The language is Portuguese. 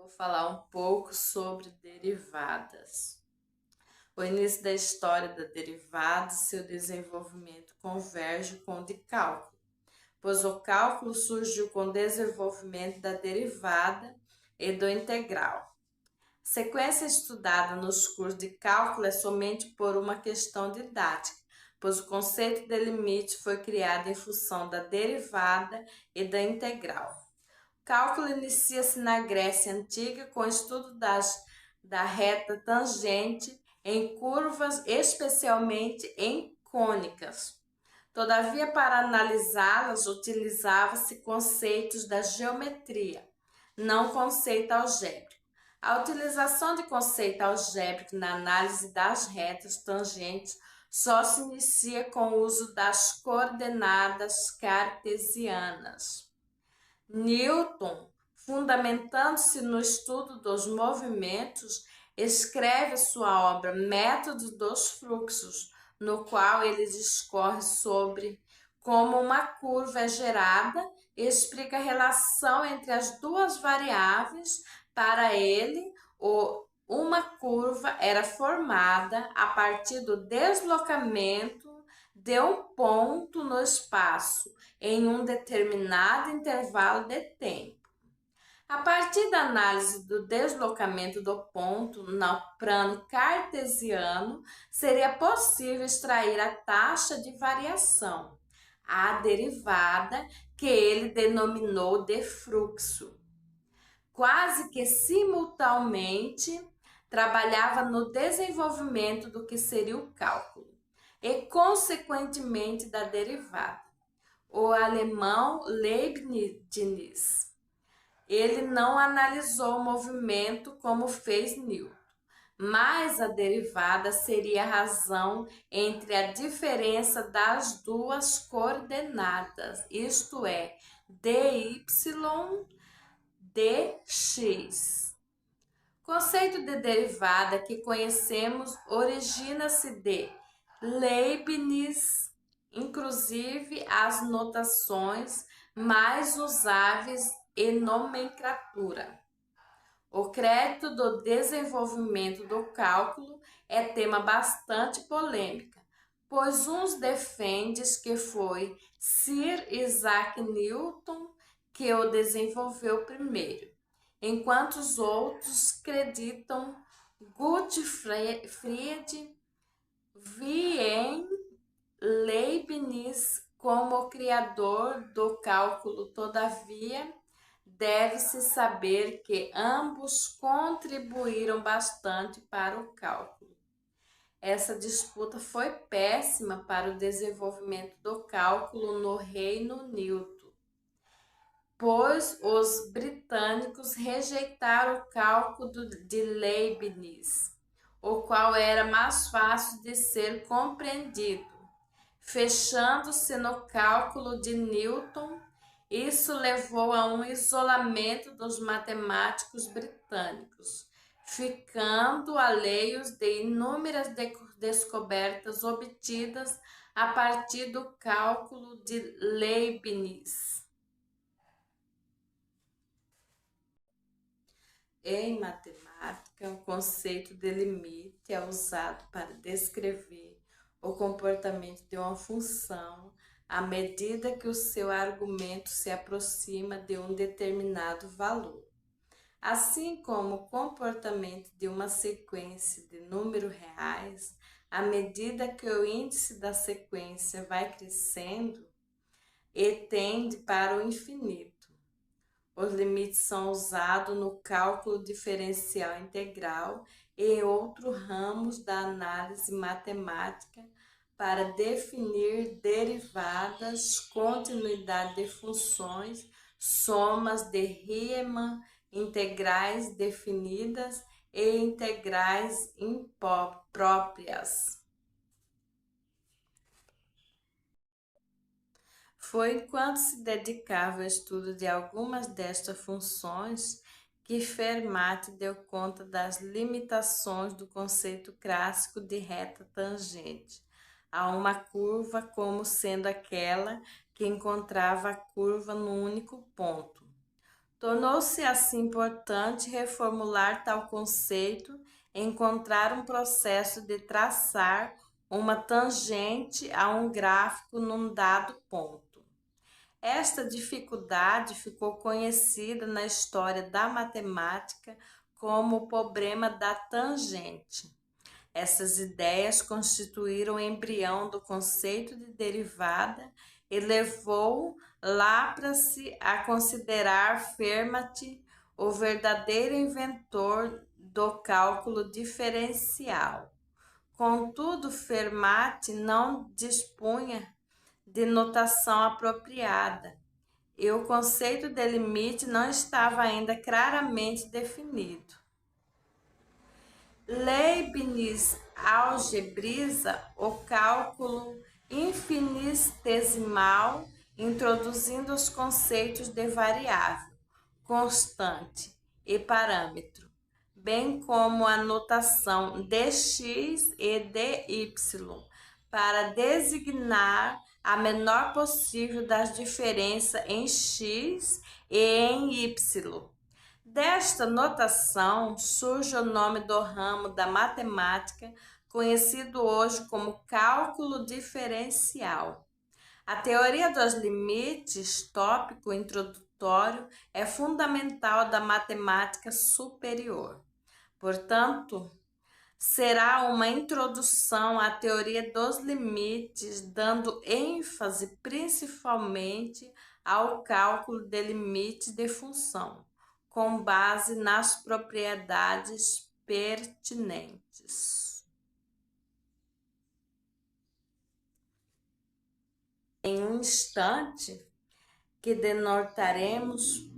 Vou falar um pouco sobre derivadas. O início da história da derivada e seu desenvolvimento converge com o de cálculo, pois o cálculo surgiu com o desenvolvimento da derivada e do integral. A sequência estudada nos cursos de cálculo é somente por uma questão didática, pois o conceito de limite foi criado em função da derivada e da integral. O cálculo inicia-se na Grécia Antiga com o estudo da reta tangente em curvas, especialmente em cônicas. Todavia, para analisá-las, utilizava-se conceitos da geometria, não conceito algébrico. A utilização de conceito algébrico na análise das retas tangentes só se inicia com o uso das coordenadas cartesianas. Newton, fundamentando-se no estudo dos movimentos, escreve sua obra Método dos Fluxos, no qual ele discorre sobre como uma curva é gerada e explica a relação entre as duas variáveis. Para ele, uma curva era formada a partir do deslocamento de um ponto no espaço em um determinado intervalo de tempo. A partir da análise do deslocamento do ponto no plano cartesiano, seria possível extrair a taxa de variação, a derivada, que ele denominou de fluxo. Quase que simultaneamente, trabalhava no desenvolvimento do que seria o cálculo e, consequentemente, da derivada. O alemão Leibniz, ele não analisou o movimento como fez Newton, mas a derivada seria a razão entre a diferença das duas coordenadas, isto é, dy, dx. O conceito de derivada que conhecemos origina-se de Leibniz, inclusive as notações mais usáveis e nomenclatura. O crédito do desenvolvimento do cálculo é tema bastante polêmico, pois uns defendem que foi Sir Isaac Newton que o desenvolveu primeiro, enquanto os outros acreditam Gottfried Wilhelm Leibniz como o criador do cálculo. Todavia, deve-se saber que ambos contribuíram bastante para o cálculo. Essa disputa foi péssima para o desenvolvimento do cálculo no Reino Unido, pois os britânicos rejeitaram o cálculo de Leibniz, o qual era mais fácil de ser compreendido, fechando-se no cálculo de Newton. Isso levou a um isolamento dos matemáticos britânicos, ficando alheios de inúmeras descobertas obtidas a partir do cálculo de Leibniz. Em matemática, o conceito de limite é usado para descrever o comportamento de uma função à medida que o seu argumento se aproxima de um determinado valor. Assim como o comportamento de uma sequência de números reais, à medida que o índice da sequência vai crescendo e tende para o infinito. Os limites são usados no cálculo diferencial integral e em outros ramos da análise matemática para definir derivadas, continuidade de funções, somas de Riemann, integrais definidas e integrais impróprias. Foi enquanto se dedicava ao estudo de algumas destas funções que Fermat deu conta das limitações do conceito clássico de reta tangente a uma curva como sendo aquela que encontrava a curva no único ponto. Tornou-se assim importante reformular tal conceito e encontrar um processo de traçar uma tangente a um gráfico num dado ponto. Esta dificuldade ficou conhecida na história da matemática como o problema da tangente. Essas ideias constituíram o embrião do conceito de derivada e levou Laplace a considerar Fermat o verdadeiro inventor do cálculo diferencial. Contudo, Fermat não dispunha de notação apropriada e o conceito de limite não estava ainda claramente definido. Leibniz algebriza o cálculo infinitesimal, introduzindo os conceitos de variável, constante e parâmetro, bem como a notação dx e dy, para designar a menor possível das diferenças em x e em y. Desta notação surge o nome do ramo da matemática, conhecido hoje como cálculo diferencial. A teoria dos limites, tópico introdutório, é fundamental da matemática superior. Portanto, será uma introdução à teoria dos limites, dando ênfase principalmente ao cálculo de limite de função, com base nas propriedades pertinentes. Em um instante, que denotaremos